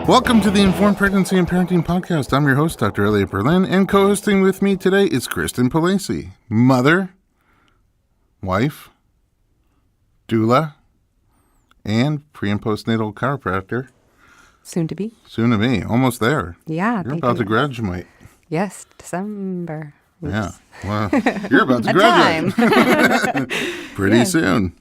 Welcome to the Informed Pregnancy and Parenting Podcast. I'm your host, Dr. Elliot Berlin, and co-hosting with me today is Kristen Palasi, mother, wife, doula, and pre- and postnatal chiropractor. Soon to be. Soon to be. Almost there. Yeah. You're about to graduate. Yes, December. Oops. Yeah. Well, you're about to graduate. Pretty soon.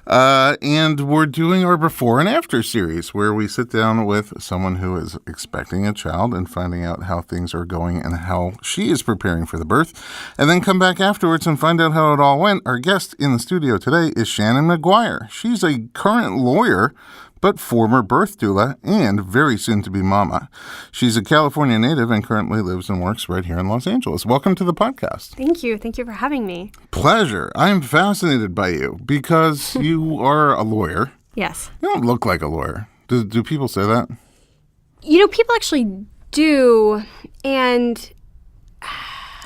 And we're doing our before and after series where we sit down with someone who is expecting a child and finding out how things are going and how she is preparing for the birth, and then come back afterwards and find out how it all went. Our guest in the studio today is Shannon Maguire. She's a current lawyer, but former birth doula and very soon to be mama. She's a California native and currently lives and works right here in Los Angeles. Welcome to the podcast. Thank you. Thank you for having me. Pleasure. I'm fascinated by you because you are a lawyer. Yes. You don't look like a lawyer. Do people say that? You know, people actually do, and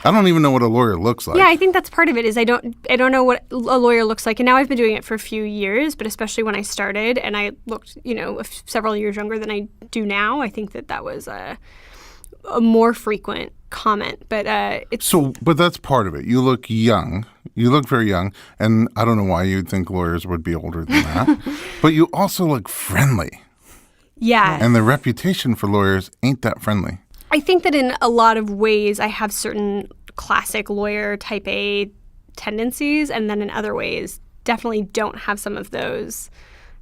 I don't even know what a lawyer looks like. yeah, I think that's part of it. Is I don't know what a lawyer looks like, and now I've been doing it for a few years. But especially when I started, and I looked, several years younger than I do now. I think that was a more frequent comment. But but that's part of it. You look young. You look very young, and I don't know why you'd think lawyers would be older than that. But you also look friendly. Yeah. And the reputation for lawyers ain't that friendly. I think that in a lot of ways I have certain classic lawyer type A tendencies, and then in other ways definitely don't have some of those.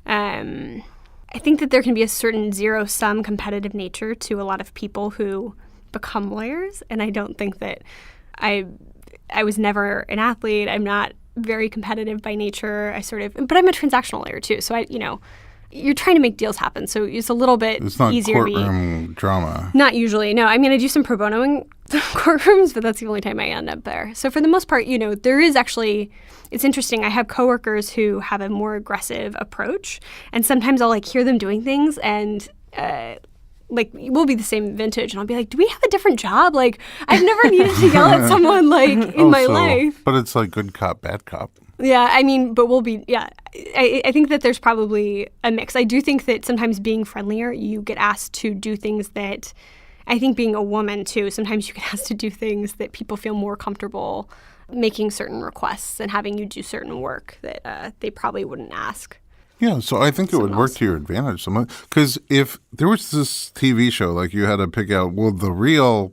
I think that there can be a certain zero-sum competitive nature to a lot of people who become lawyers, and I don't think that I was never an athlete. I'm not very competitive by nature. But I'm a transactional lawyer too, so you're trying to make deals happen, so it's a little bit easier. It's not courtroom drama. Not usually, no. I mean, I do some pro bono in courtrooms, but that's the only time I end up there. So for the most part, there is actually, it's interesting. I have coworkers who have a more aggressive approach, and sometimes I'll hear them doing things, and we'll be the same vintage, and I'll be like, do we have a different job? I've never needed to yell at someone in my life. But it's like good cop, bad cop. Yeah, I mean, but I think that there's probably a mix. I do think that sometimes being friendlier, you get asked to do things that, I think being a woman too, sometimes you get asked to do things that people feel more comfortable making certain requests and having you do certain work that they probably wouldn't ask. Yeah, so I think it would work to your advantage somewhat. Because if there was this TV show, you had to pick out, the real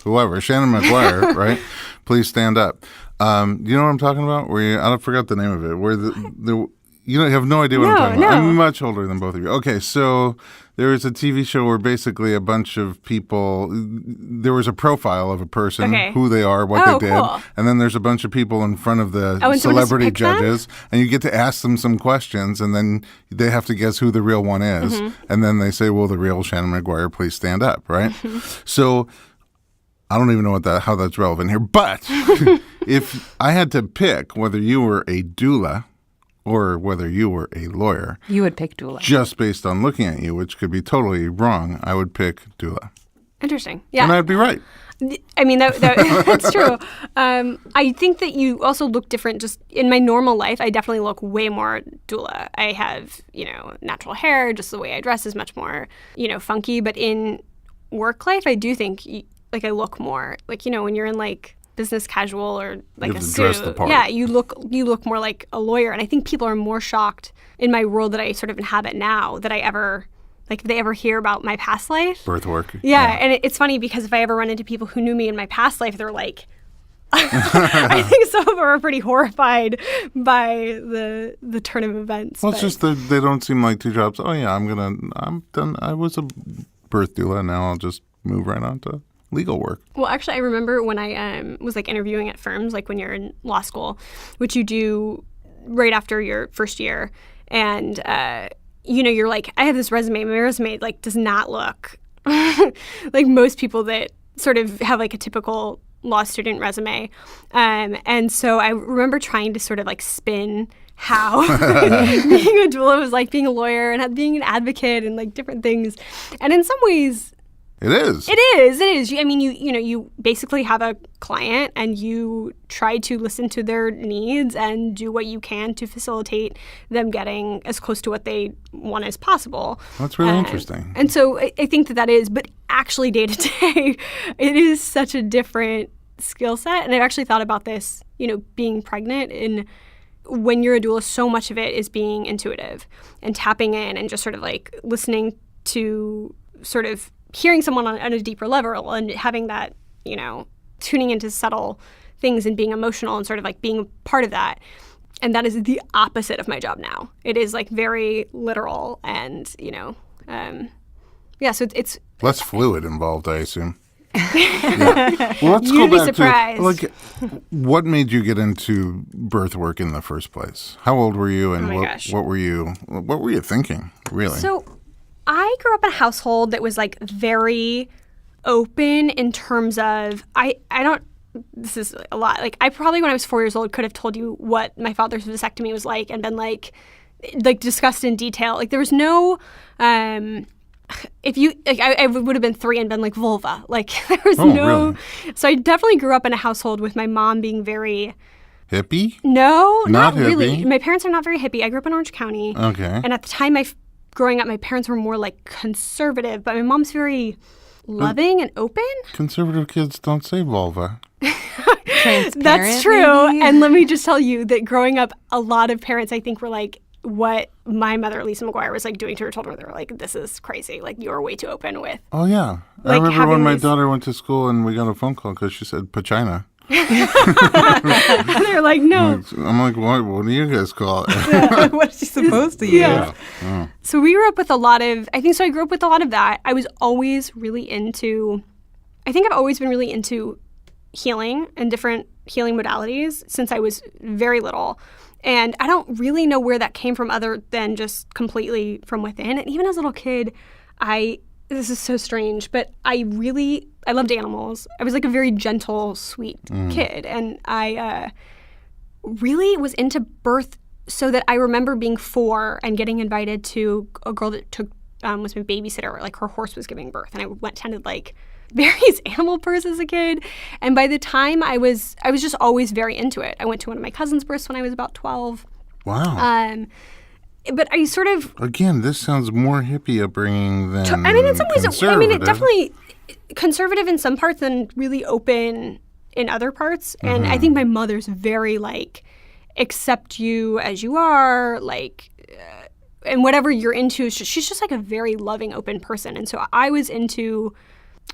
whoever, Shannon Maguire, right? Please stand up. You know what I'm talking about? I forgot the name of it. Where you have no idea what I'm talking about. I'm much older than both of you. Okay, so there was a TV show where basically a bunch of people, there was a profile of a person, who they are, what they did, cool. And then there's a bunch of people in front of the celebrity judges, and you get to ask them some questions, and then they have to guess who the real one is, and then they say, the real Shannon Maguire, please stand up, right? So I don't even know how that's relevant here, but if I had to pick whether you were a doula or whether you were a lawyer, you would pick doula. Just based on looking at you, which could be totally wrong, I would pick doula. Interesting. Yeah. And I'd be right. I mean, that's true. I think that you also look different. Just in my normal life, I definitely look way more doula. I have, natural hair. Just the way I dress is much more, funky. But in work life, I do think I look more when you're in business casual or a suit. Dress the part. Yeah, you look more like a lawyer, and I think people are more shocked in my role that I sort of inhabit now that I ever if they ever hear about my past life. Birthworker. Yeah, and it's funny because if I ever run into people who knew me in my past life, they're like, I think some of them are pretty horrified by the turn of events. Well, it's just that they don't seem like two jobs. Oh yeah, I'm done. I was a birth doula, and now I'll just move right on to legal work. Well, actually, I remember when I was interviewing at firms, when you're in law school, which you do right after your first year, and you're like, I have this resume. My resume does not look like most people that sort of have a typical law student resume, and so I remember trying to sort of spin how being a doula was like being a lawyer and being an advocate and different things, and in some ways It is. It is. I mean, you basically have a client and you try to listen to their needs and do what you can to facilitate them getting as close to what they want as possible. That's really interesting. And so I think that is, but actually day to day, it is such a different skill set. And I've actually thought about this, being pregnant, and when you're a doula, so much of it is being intuitive and tapping in and just sort of like listening to sort of hearing someone on a deeper level and having that, tuning into subtle things and being emotional and sort of like being a part of that. And that is the opposite of my job now. It is like very literal and, so it's less fluid involved, I assume. Yeah. Well, let's You'd go be back surprised. to what made you get into birth work in the first place? How old were you, and Oh my gosh. what were you thinking, really? So I grew up in a household that was like very open in terms of this is a lot. Like I probably when I was 4 years old could have told you what my father's vasectomy was like and been like discussed in detail. Like there was no if you like I would have been 3 and been like vulva. Like there was no really? So I definitely grew up in a household with my mom being very Hippie? No, not Not really. hippie? My parents are not very hippie. I grew up in Orange County. Okay. And at the time growing up, my parents were more like conservative, but my mom's very loving and open. Conservative kids don't say vulva. Transparent, That's true. maybe? And let me just tell you that growing up, a lot of parents, I think, were like what my mother, Lisa Maguire, was like doing to her children. They were like, this is crazy. Like, you're way too open with. Oh, yeah. I Like remember when having my these- daughter went to school and we got a phone call because she said pachina. They're like, no. I'm like, what do you guys call it? What is she supposed to use? Yeah. So we grew up with a lot of, I grew up with a lot of that. I was always really I've always been really into healing and different healing modalities since I was very little. And I don't really know where that came from other than just completely from within. And even as a little kid, this is so strange, but I loved animals. I was like a very gentle, sweet kid. And I really was into birth so that I remember being 4 and getting invited to a girl that was my babysitter. Like her horse was giving birth. And I attended like various animal births as a kid. And by the time I was just always very into it. I went to one of my cousin's births when I was about 12. Wow. But I sort of Again, this sounds more hippie upbringing than I mean, in some ways, it conservative. definitely conservative in some parts and really open in other parts. And I think my mother's very like, accept you as you are, like, and whatever you're into. She's just like a very loving, open person. And so I was into,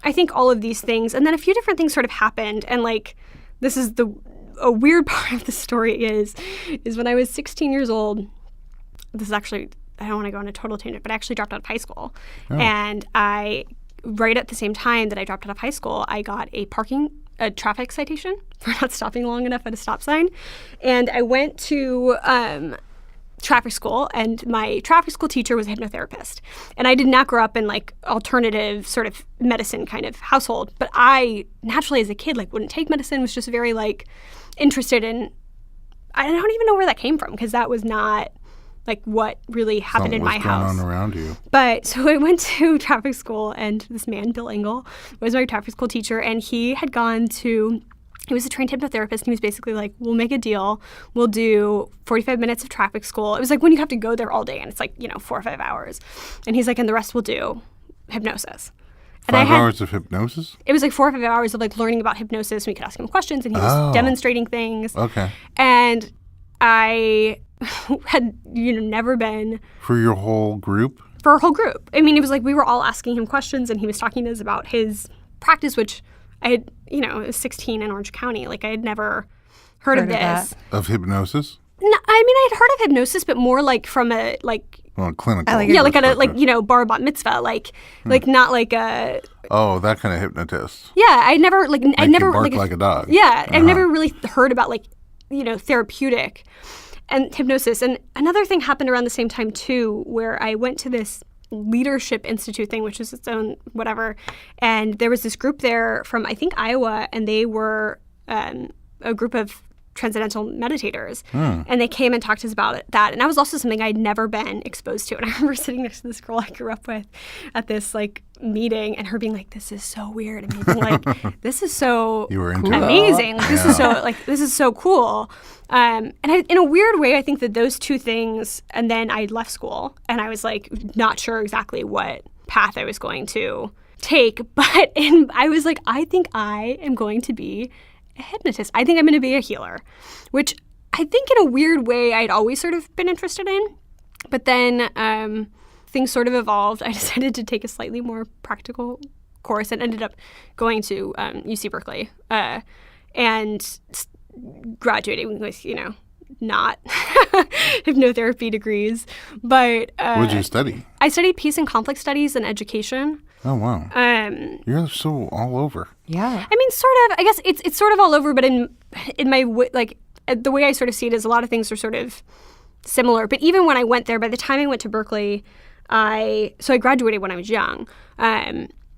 I think, all of these things. And then a few different things sort of happened. And like, this is a weird part of the story is when I was 16 years old, this is actually, I don't want to go on a total tangent, but I actually dropped out of high school. Oh. And right at the same time that I dropped out of high school, I got a traffic citation for not stopping long enough at a stop sign. And I went to traffic school, and my traffic school teacher was a hypnotherapist. And I did not grow up in like alternative sort of medicine kind of household, but I naturally as a kid like wouldn't take medicine, was just very like interested in, I don't even know where that came from because that was not like what really happened in my house. What's going on around you? But so I went to traffic school, and this man, Bill Engel, was my traffic school teacher, and he had he was a trained hypnotherapist, and he was basically like, we'll make a deal. We'll do 45 minutes of traffic school. It was like when you have to go there all day, and it's like, 4 or 5 hours. And he's like, and the rest we'll do hypnosis. And 5 hours of hypnosis? It was like 4 or 5 hours of like learning about hypnosis. We could ask him questions, and he was demonstrating things. Okay. And I had never been for your whole group. For our whole group. I mean, it was like we were all asking him questions, and he was talking to us about his practice, which I had, I was 16 in Orange County. Like I had never heard of this. Of hypnosis? No, I mean, I had heard of hypnosis, but more like from a like. Well, clinical. Like at a bar bat mitzvah, like not like a. Oh, that kind of hypnotist. Yeah, I never bark like a dog. Yeah, I've never really heard about like therapeutic and hypnosis. And another thing happened around the same time too, where I went to this leadership institute thing, which is its own whatever, and there was this group there from I think Iowa, and they were a group of transcendental meditators, and they came and talked to us about that. And that was also something I'd never been exposed to. And I remember sitting next to this girl I grew up with at this like meeting and her being like, this is so weird. And me being like, this is so You were into it. amazing. Like, this is so cool. And in a weird way, I think that those two things, and then I left school and I was like, not sure exactly what path I was going to take. But I was like, I think I am going to be a hypnotist. I think I'm going to be a healer, which I think in a weird way I'd always sort of been interested in. But then things sort of evolved. I decided to take a slightly more practical course and ended up going to UC Berkeley and graduating with, not hypnotherapy degrees. But What did you study? I studied peace and conflict studies and education. Oh, wow. You're so all over. Yeah. I mean, sort of. I guess it's sort of all over, but in my the way I sort of see it is a lot of things are sort of similar. But even when I went there, by the time I went to Berkeley, I graduated when I was young.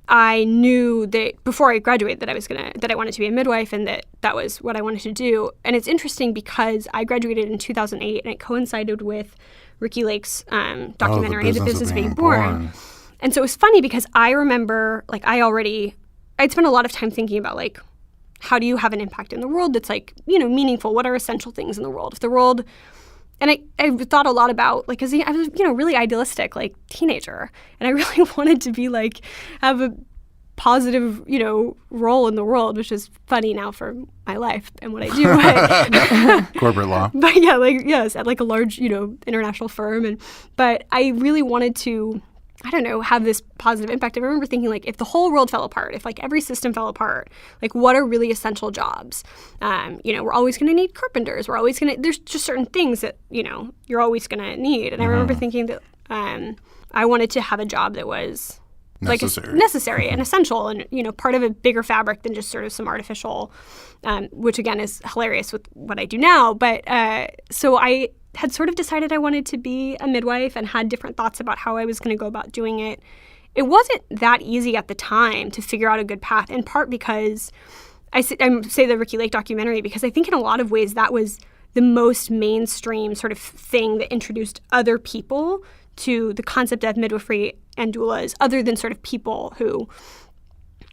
I knew that before I graduated that I wanted to be a midwife and that was what I wanted to do. And it's interesting because I graduated in 2008 and it coincided with Ricky Lake's documentary, The Business of Being Born. And so it was funny because I remember I'd spent a lot of time thinking about like, how do you have an impact in the world that's like, meaningful? What are essential things in the world? If the world, and I thought a lot about like, cause I was, really idealistic, like teenager. And I really wanted to be like, have a positive, role in the world, which is funny now for my life and what I do. Corporate law. But yeah, at like a large, international firm. But I really wanted to, I don't know, have this positive impact. I remember thinking like, if the whole world fell apart, if like every system fell apart, like what are really essential jobs? We're always going to need carpenters. There's just certain things that, you're always going to need. And I remember thinking that I wanted to have a job that was necessary and essential and, part of a bigger fabric than just sort of some artificial, which again is hilarious with what I do now. But so I had sort of decided I wanted to be a midwife and had different thoughts about how I was going to go about doing it. It wasn't that easy at the time to figure out a good path, in part because I say the Ricky Lake documentary, because I think in a lot of ways that was the most mainstream sort of thing that introduced other people to the concept of midwifery and doulas, other than sort of people who,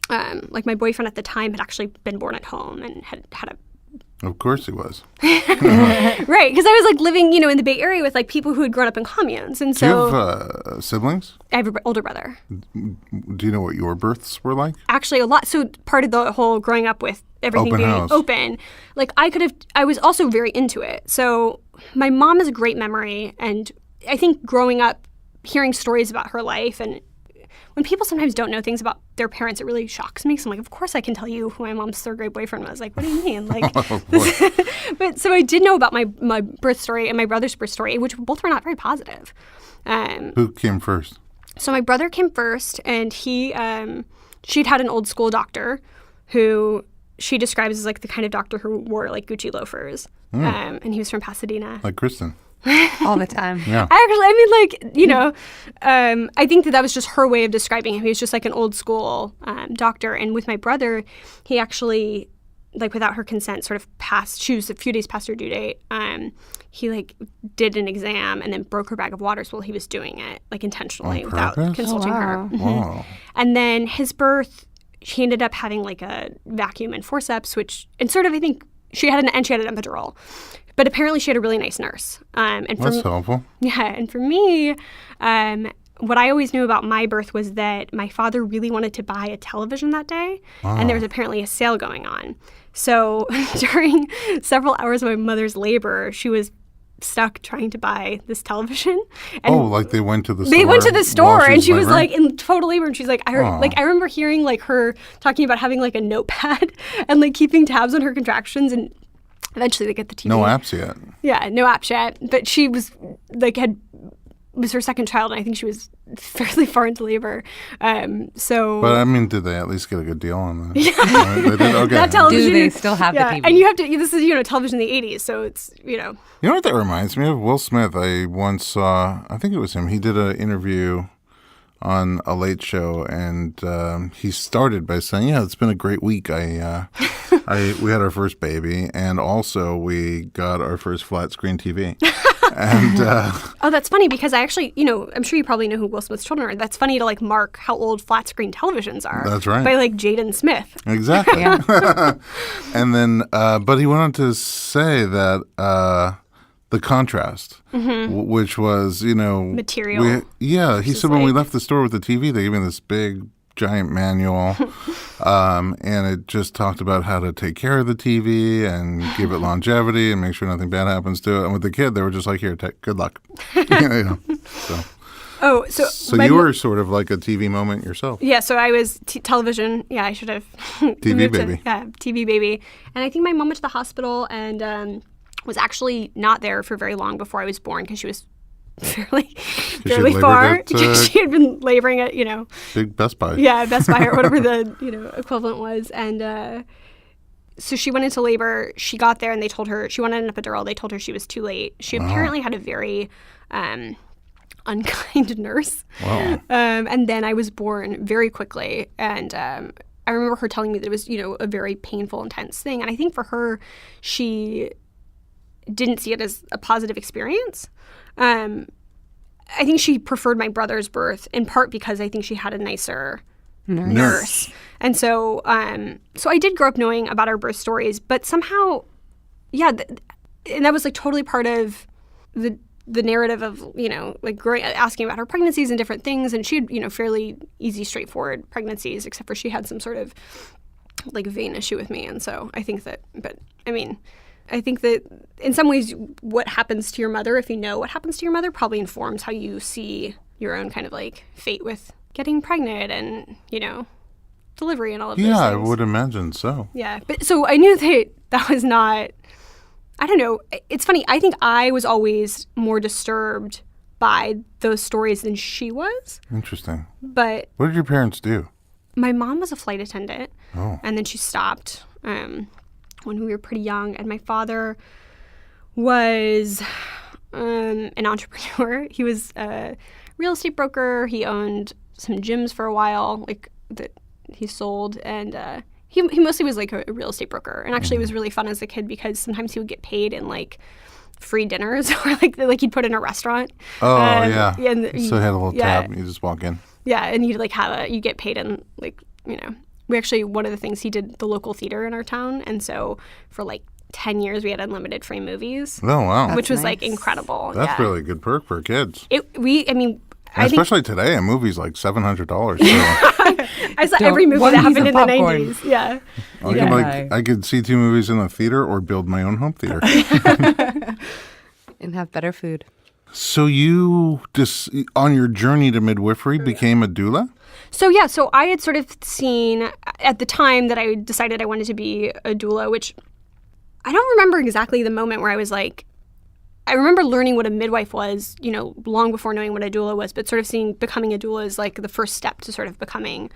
like my boyfriend at the time had actually been born at home and had a Of course he was. Right, because I was like living, in the Bay Area with like people who had grown up in communes, and so. Do you have siblings? I have an older brother. Do you know what your births were like? Actually, a lot. So part of the whole growing up with everything Open being house. open, like I was also very into it. So my mom has a great memory, and I think growing up, hearing stories about her life, and when people sometimes don't know things about their parents, it really shocks me. So I'm like, of course I can tell you who my mom's third grade boyfriend was. Like, what do you mean? Like, but so I did know about my birth story and my brother's birth story, which both were not very positive. Who came first? So my brother came first, and she'd had an old school doctor who she describes as like the kind of doctor who wore like Gucci loafers. And he was from Pasadena. Like Kristen. All the time. Yeah. I think that was just her way of describing him. He was just like an old school doctor. And with my brother, he actually, like without her consent, sort of she was a few days past her due date. He like did an exam and then broke her bag of waters while he was doing it, like intentionally, without consulting her. Wow. And then his birth, she ended up having like a vacuum and forceps, I think she had an epidural. But apparently she had a really nice nurse. That's helpful. Yeah, and for me, what I always knew about my birth was that my father really wanted to buy a television that day, and there was apparently a sale going on. So during several hours of my mother's labor, she was stuck trying to buy this television. And like they went to the store? They went to the store, and she was laboring? like in total labor, and she's like, I remember hearing like her talking about having like a notepad and like keeping tabs on her contractions, and eventually they get the TV. No apps yet. Yeah, no apps yet. But she was like was her second child, and I think she was fairly far into labor. But I mean, did they at least get a good deal on that? Yeah. They did? Okay. That television. Do they still have the TV? And you have to. This is television in the 80s, so it's You know what that reminds me of? Will Smith. I once saw. I think it was him. He did an interview on a late show, and he started by saying, "Yeah, it's been a great week. I We had our first baby, and also we got our first flat screen TV. And oh, that's funny because I actually, I'm sure you probably know who Will Smith's children are. That's funny to like mark how old flat screen televisions are. That's right. By like Jaden Smith. Exactly. And then, but he went on to say that the contrast, which was, material. He said when we left the store with the TV, they gave me this big, giant manual, and it just talked about how to take care of the TV and give it longevity and make sure nothing bad happens to it. And with the kid, they were just like, "Here, good luck." So. Oh, so you were sort of like a TV moment yourself. Yeah, so I was television. Yeah, I should have. TV baby. TV baby. And I think my mom went to the hospital and was actually not there for very long before I was born because she was fairly far. She had been laboring at, Big Best Buy. Yeah, Best Buy or whatever the, equivalent was. And so she went into labor. She got there and they told her she wanted an epidural. They told her she was too late. She apparently had a very unkind nurse. Wow. And then I was born very quickly. And I remember her telling me that it was, a very painful, intense thing. And I think for her, she didn't see it as a positive experience. I think she preferred my brother's birth in part because I think she had a nicer nurse. And so so I did grow up knowing about our birth stories, but somehow, and that was like totally part of the narrative of, like asking about her pregnancies and different things. And she had, fairly easy, straightforward pregnancies, except for she had some sort of like vein issue with me. And so I think that, I think that in some ways what happens to your mother, if you know what happens to your mother, probably informs how you see your own kind of like fate with getting pregnant and, delivery and all of those things. Yeah, I would imagine so. Yeah. But so I knew that was not, I don't know. It's funny. I think I was always more disturbed by those stories than she was. Interesting. But what did your parents do? My mom was a flight attendant. Oh. And then she stopped. When we were pretty young, and my father was an entrepreneur. He was a real estate broker. He owned some gyms for a while, like that he sold, and he mostly was like a real estate broker. And actually, it was really fun as a kid because sometimes he would get paid in like free dinners, or like he'd put in a restaurant. Oh yeah. And so he had a little tab, and you just walk in. Yeah, and you'd like you get paid in like We actually, one of the things, he did the local theater in our town. And so for like 10 years, we had unlimited free movies. Oh, wow. Which was like incredible. That's really a good perk for kids. Especially today, a movie's like $700. So. I saw every movie that happened in the 90s. Yeah. I could see 2 movies in the theater or build my own home theater. And have better food. So you, on your journey to midwifery, became a doula? So I had sort of seen at the time that I decided I wanted to be a doula, which I don't remember exactly the moment where I was like, I remember learning what a midwife was, long before knowing what a doula was, but sort of seeing becoming a doula as like the first step to sort of becoming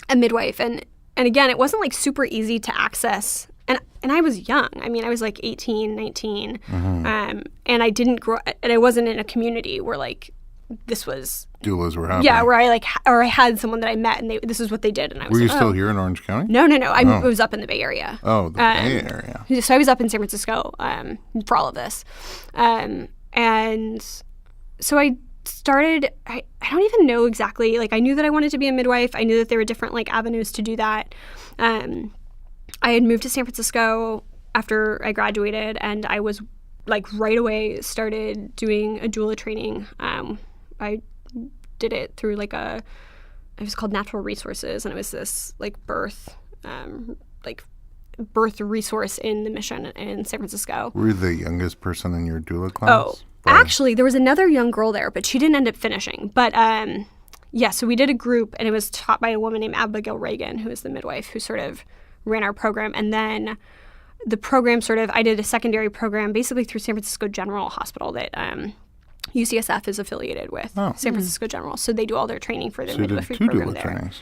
a midwife. And again, it wasn't like super easy to access. And I was young. I mean, I was like 18, 19. And I didn't grow, and I wasn't in a community where like this was doulas were happening. Yeah, where I had someone that I met and this is what they did, and I was. Were you still here in Orange County? No. I was up in the Bay Area. Oh, the Bay Area. So I was up in San Francisco for all of this, and so I started. I don't even know exactly. Like I knew that I wanted to be a midwife. I knew that there were different like avenues to do that. I had moved to San Francisco after I graduated, and I was like right away started doing a doula training. I did it through it was called Natural Resources, and it was this like birth resource in the Mission in San Francisco. Were you the youngest person in your doula class? Oh, actually, there was another young girl there, but she didn't end up finishing. But so we did a group, and it was taught by a woman named Abigail Reagan, who is the midwife who sort of ran our program. And then the program I did a secondary program basically through San Francisco General Hospital that UCSF is affiliated with San Francisco General. So they do all their training for their midwifery program there. Trainings.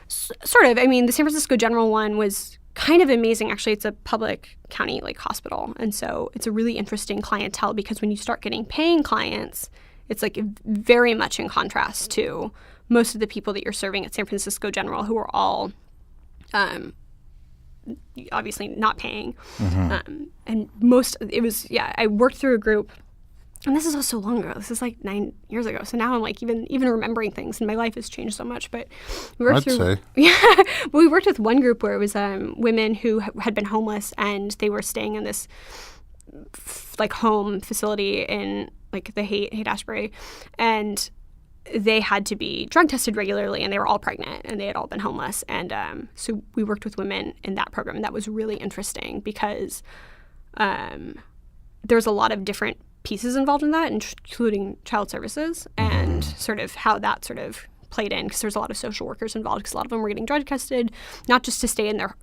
Sort of. I mean, the San Francisco General one was kind of amazing. Actually, it's a public county hospital. And so it's a really interesting clientele because when you start getting paying clients, it's like very much in contrast to most of the people that you're serving at San Francisco General who are all obviously not paying. And I worked through a group, and this is also long ago. This is like 9 years ago. So now I'm like even remembering things, and my life has changed so much. But we worked we worked with one group where it was women who had been homeless, and they were staying in this like home facility in like the Haight-Ashbury, and they had to be drug tested regularly, and they were all pregnant, and they had all been homeless. And so we worked with women in that program, and that was really interesting because there's a lot of different pieces involved in that, including child services and sort of how that sort of played in, because there's a lot of social workers involved, because a lot of them were getting drug tested, not just to stay in their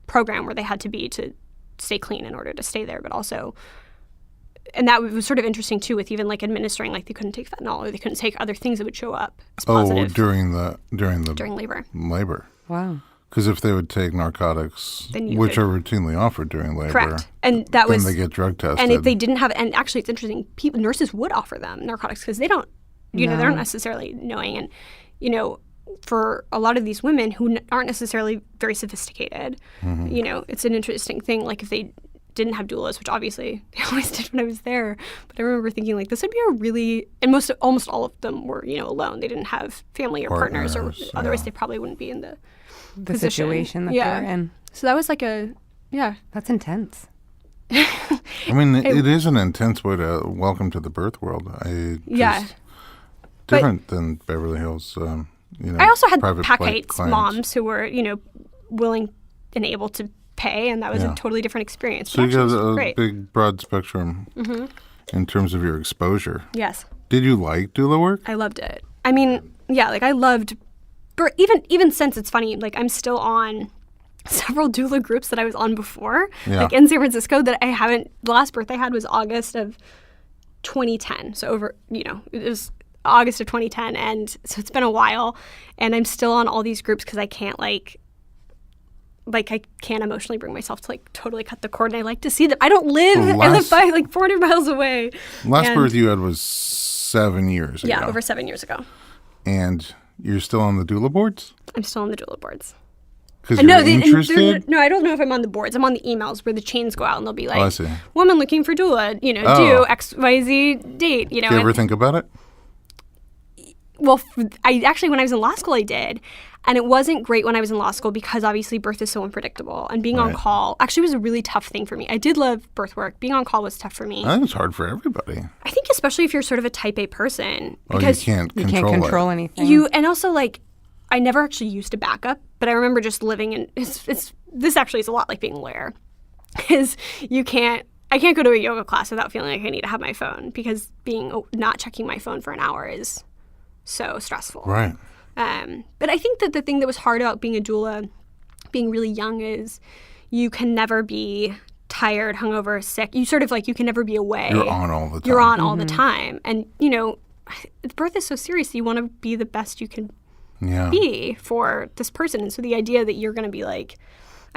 program where they had to be to stay clean in order to stay there, but also, and that was sort of interesting too, with even like administering, like they couldn't take fentanyl or they couldn't take other things that would show up as positive. During labor. Labor. Wow. Because if they would take narcotics, which are routinely offered during labor, correct, and that then they get drug tested. And if they didn't have, and actually it's interesting, nurses would offer them narcotics because they don't, they're not necessarily knowing, and for a lot of these women who aren't necessarily very sophisticated, it's an interesting thing. Like if they didn't have doulas, which obviously they always did when I was there, but I remember thinking like this would be a really, and almost all of them were alone. They didn't have family or partners or otherwise they probably wouldn't be in the situation that they were in. So that was like that's intense. I mean, it is an intense way to welcome to the birth world. Different than Beverly Hills. I also had PAC-Heights moms who were, willing and able to pay, and that was a totally different experience. So you got a big, broad spectrum in terms of your exposure. Yes. Did you like doula work? I loved it. I mean, I loved, even since, it's funny, like I'm still on several doula groups that I was on before, like in San Francisco, that I haven't, the last birth I had was August of 2010. So it was August of 2010, and so it's been a while, and I'm still on all these groups because I can't I can't emotionally bring myself to totally cut the cord, and I like to see them. I don't live, I live by 400 miles away. Last birth you had was 7 years ago. Yeah, over 7 years ago. And you're still on the doula boards? I'm still on the doula boards. Because you're interested? No, I don't know if I'm on the boards. I'm on the emails where the chains go out, and they'll be like, I see. Woman looking for doula, due XYZ date, Do you ever think about it? Well, I actually, when I was in law school, I did. And it wasn't great when I was in law school because obviously birth is so unpredictable. And being on call actually was a really tough thing for me. I did love birth work. Being on call was tough for me. I think it's hard for everybody. I think especially if you're sort of a type A person. Because you can't control anything. And also I never actually used a backup, but I remember just living in, this actually is a lot like being a lawyer. Is I can't go to a yoga class without feeling like I need to have my phone, because not checking my phone for an hour is so stressful. Right. But I think that the thing that was hard about being a doula, being really young, is you can never be tired, hungover, sick. You sort of you can never be away. You're on all the time. You're on all the time. And, birth is so serious. You want to be the best you can be for this person. And so the idea that you're going to be I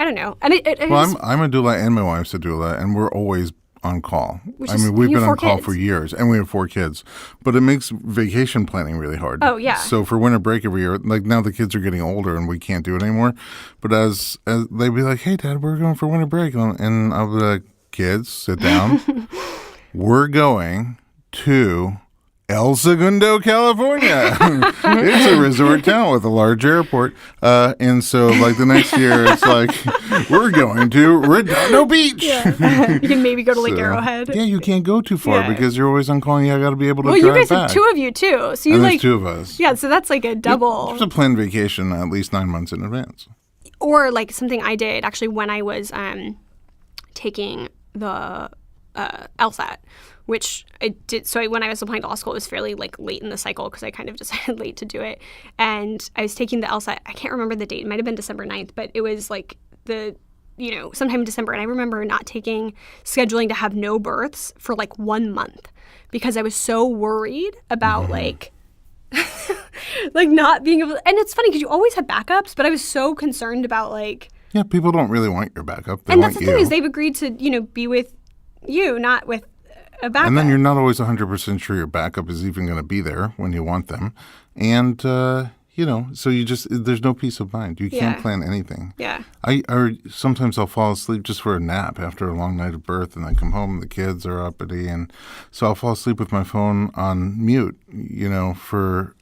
don't know. And I'm a doula and my wife's a doula, and we're always on call. We've been on call for years, and we have 4 kids. But it makes vacation planning really hard. Oh, yeah. So for winter break every year, now the kids are getting older and we can't do it anymore. But as they'd be like, "Hey, Dad, we're going for winter break," and I'll be like, "Kids, sit down. We're going to El Segundo, California." It's a resort town with a large airport. And so, the next year, it's we're going to Redondo Beach. Yeah. You can maybe go to Lake Arrowhead. Yeah, you can't go too far because you're always on call, and you got to be able to drive back. Well, you guys have 2 of you, too. So you there's 2 of us. Yeah, so that's a double. It's a planned vacation at least 9 months in advance. Or something I did, actually, when I was taking the LSAT, which I did. So when I was applying to law school, it was fairly late in the cycle because I kind of decided late to do it. And I was taking the LSAT. I can't remember the date. It might have been December 9th, but it was sometime in December. And I remember not scheduling to have no births for 1 month because I was so worried about not being able to, and it's funny because you always have backups, but I was so concerned about yeah, people don't really want your backup. And that's the thing, is they've agreed to, be with you, not with a backup. And then you're not always 100% sure your backup is even going to be there when you want them. And, so there's no peace of mind. You can't plan anything. Yeah. Or sometimes I'll fall asleep just for a nap after a long night of birth, and I come home and the kids are uppity, and so I'll fall asleep with my phone on mute,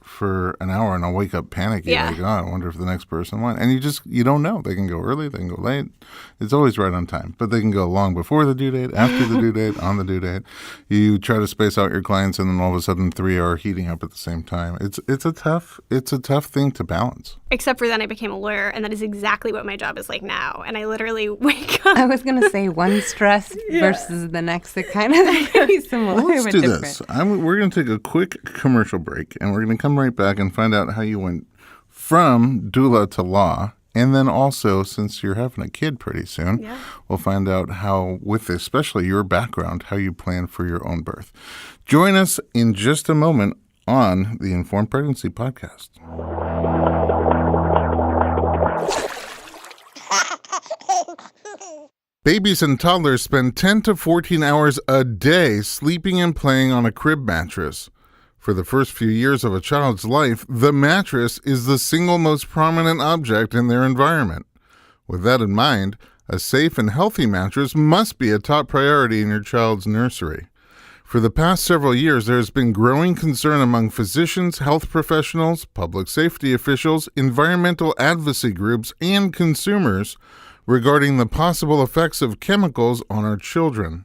for an hour, and I'll wake up panicky, like, oh, I wonder if the next person went. And you don't know. They can go early, they can go late. It's always right on time, but they can go long before the due date, after the due date, on the due date. You try to space out your clients, and then all of a sudden 3 are heating up at the same time. It's a tough thing to balance. Except for then I became a lawyer, and that is exactly what my job is like now. And I literally wake up. I was going to say one stress versus the next. They're kind of very similar. Well, let's but do different. this. We're going to take a quick commercial break, and we're going to come right back and find out how you went from doula to law. And then also, since you're having a kid pretty soon, we'll find out how, with especially your background, how you plan for your own birth. Join us in just a moment on the Informed Pregnancy Podcast. Babies and toddlers spend 10 to 14 hours a day sleeping and playing on a crib mattress. For the first few years of a child's life, the mattress is the single most prominent object in their environment. With that in mind, a safe and healthy mattress must be a top priority in your child's nursery. For the past several years, there has been growing concern among physicians, health professionals, public safety officials, environmental advocacy groups, and consumers regarding the possible effects of chemicals on our children.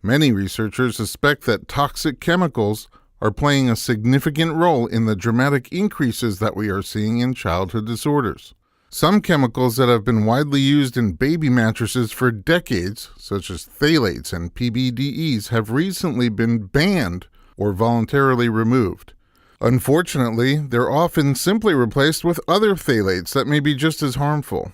Many researchers suspect that toxic chemicals are playing a significant role in the dramatic increases that we are seeing in childhood disorders. Some chemicals that have been widely used in baby mattresses for decades, such as phthalates and PBDEs, have recently been banned or voluntarily removed. Unfortunately, they're often simply replaced with other phthalates that may be just as harmful.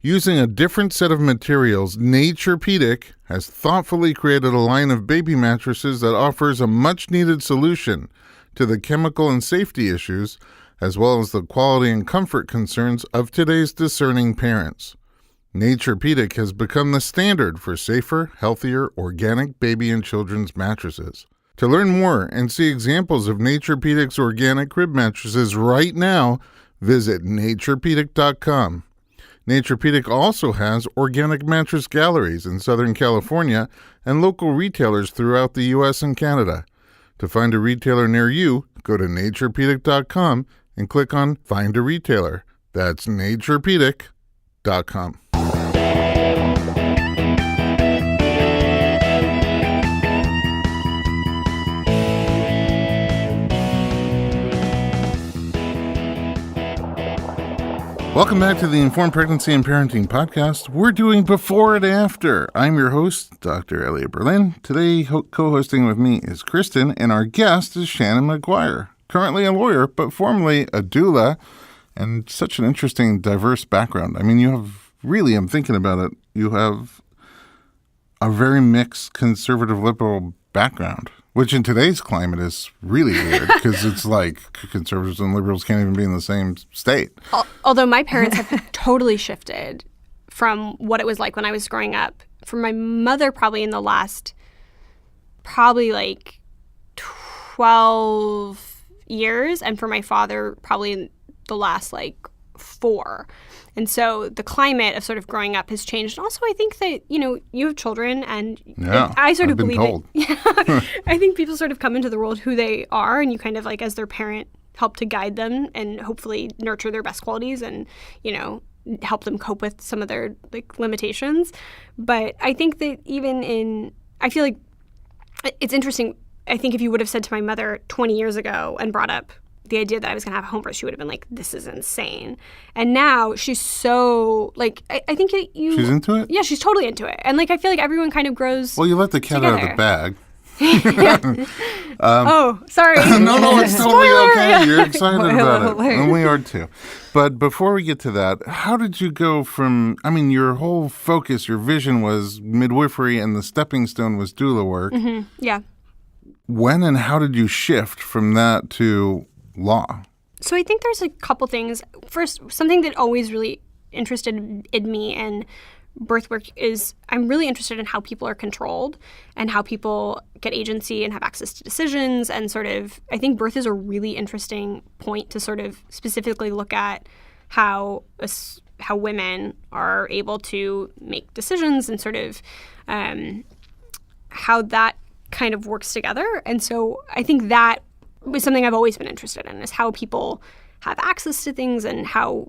Using a different set of materials, Naturepedic has thoughtfully created a line of baby mattresses that offers a much-needed solution to the chemical and safety issues, as well as the quality and comfort concerns of today's discerning parents. Naturepedic has become the standard for safer, healthier, organic baby and children's mattresses. To learn more and see examples of Naturepedic's organic crib mattresses right now, visit naturepedic.com. Naturepedic also has organic mattress galleries in Southern California and local retailers throughout the U.S. and Canada. To find a retailer near you, go to naturepedic.com and click on Find a Retailer. That's naturepedic.com. Welcome back to the Informed Pregnancy and Parenting Podcast. We're doing Before and After. I'm your host, Dr. Elliot Berlin. Today, co-hosting with me is Kristen, and our guest is Shannon Maguire, currently a lawyer, but formerly a doula, and such an interesting, diverse background. I mean, you have really, I'm thinking about it, you have a very mixed conservative liberal background, which in today's climate is really weird because it's like conservatives and liberals can't even be in the same state. Although my parents have totally shifted from what it was like when I was growing up. For my mother, probably in the last, like 12 years, and for my father, probably in the last like 4. And so the climate of sort of growing up has changed. And also, I think that, you have children, and I sort of believe that, I think people sort of come into the world who they are, and you kind of like, as their parent, help to guide them and hopefully nurture their best qualities and, help them cope with some of their like limitations. But I think that I feel like it's interesting. I think if you would have said to my mother 20 years ago and brought up the idea that I was going to have a home birth, she would have been like, this is insane. And now she's so, like, I think she's into it? Yeah, she's totally into it. And, like, I feel like everyone kind of grows Well, you let the cat together. out of the bag. Oh, sorry. No, it's totally okay. You're excited about it. Alert. And we are too. But before we get to that, how did you go from, your whole focus, your vision was midwifery and the stepping stone was doula work. Mm-hmm. Yeah. When and how did you shift from that to law? So I think there's a couple things. First, something that always really interested in me and birth work is I'm really interested in how people are controlled and how people get agency and have access to decisions. And sort of, I think birth is a really interesting point to sort of specifically look at how how women are able to make decisions and sort of how that kind of works together. And so I think that was something I've always been interested in, is how people have access to things and how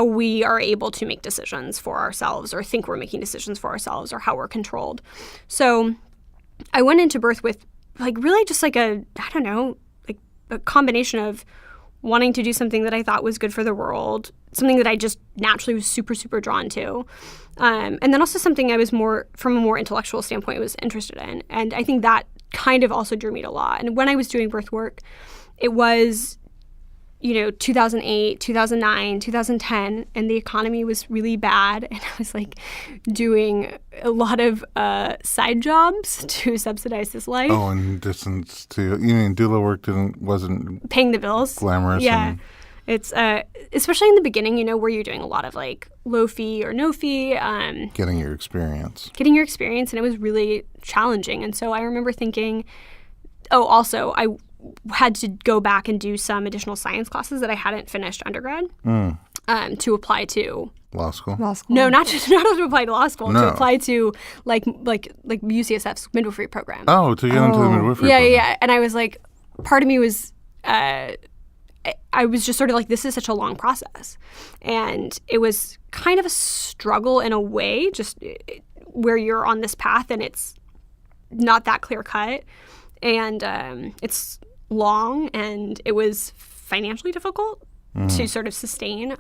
we are able to make decisions for ourselves, or think we're making decisions for ourselves, or how we're controlled. So I went into birth with like really just like a combination of wanting to do something that I thought was good for the world, something that I just naturally was super, super drawn to. And then also something I was from a more intellectual standpoint, was interested in. And I think that kind of also drew me to law. And when I was doing birth work, it was, 2008, 2009, 2010, and the economy was really bad. And I was like doing a lot of side jobs to subsidize this life. Oh, in distance to, you mean doula work wasn't paying the bills. Glamorous. Yeah. It's especially in the beginning, where you're doing a lot of like low fee or no fee. Getting your experience. And it was really challenging. And so I remember thinking, also I had to go back and do some additional science classes that I hadn't finished undergrad to apply to law school. No, not to apply to law school. No. To apply to like UCSF's midwifery program. Oh, to get into the midwifery program. Yeah. And I was like, part of me was, I was just sort of like, this is such a long process. And it was kind of a struggle in a way, just where you're on this path and it's not that clear cut. And it's long, and it was financially difficult to sort of sustain.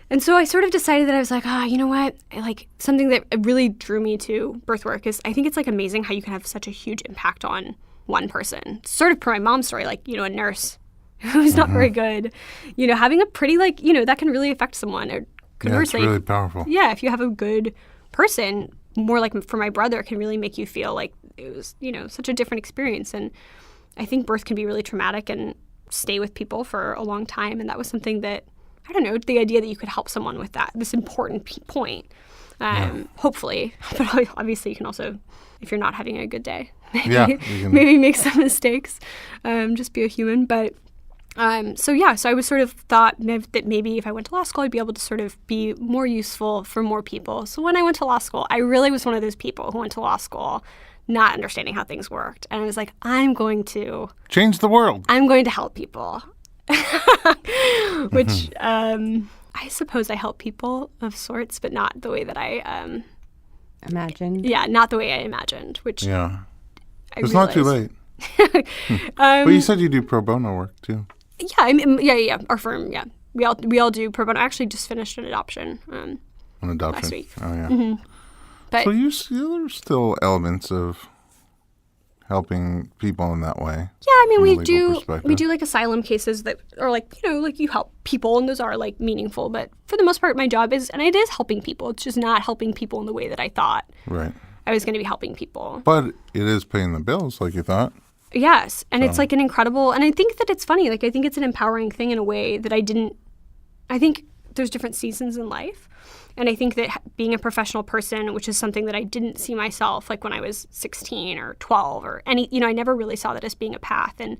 And so I sort of decided that I was like, you know what? Like, something that really drew me to birth work is I think it's like amazing how you can have such a huge impact on one person. Sort of per my mom's story, like, a nurse who's not very good, having a pretty that can really affect someone. Or conversely, it's really powerful. Yeah, if you have a good person, more like for my brother, it can really make you feel like it was, such a different experience. And I think birth can be really traumatic and stay with people for a long time. And that was something that, I don't know, the idea that you could help someone with this important point, hopefully. But obviously you can also, if you're not having a good day, maybe make some mistakes, just be a human. But so I was sort of thought that maybe if I went to law school, I'd be able to sort of be more useful for more people. So when I went to law school, I really was one of those people who went to law school not understanding how things worked. And I was like, I'm going to change the world. I'm going to help people. Which I suppose I help people of sorts, but not the way that I imagined. Yeah, not the way I imagined, which it's not too late. But you said you do pro bono work too. Yeah. Our firm, we all do pro bono. I actually just finished an adoption. Last week. Oh yeah. Mm-hmm. But so there's still elements of helping people in that way. Yeah, I mean we do like asylum cases that are like you help people, and those are like meaningful. But for the most part, my job is helping people. It's just not helping people in the way that I thought. Right. I was going to be helping people. But it is paying the bills, like you thought. Yes, and it's like an incredible, and I think that it's funny. Like I think it's an empowering thing in a way that I think there's different seasons in life. And I think that being a professional person, which is something that I didn't see myself like when I was 16 or 12 or any, I never really saw that as being a path. And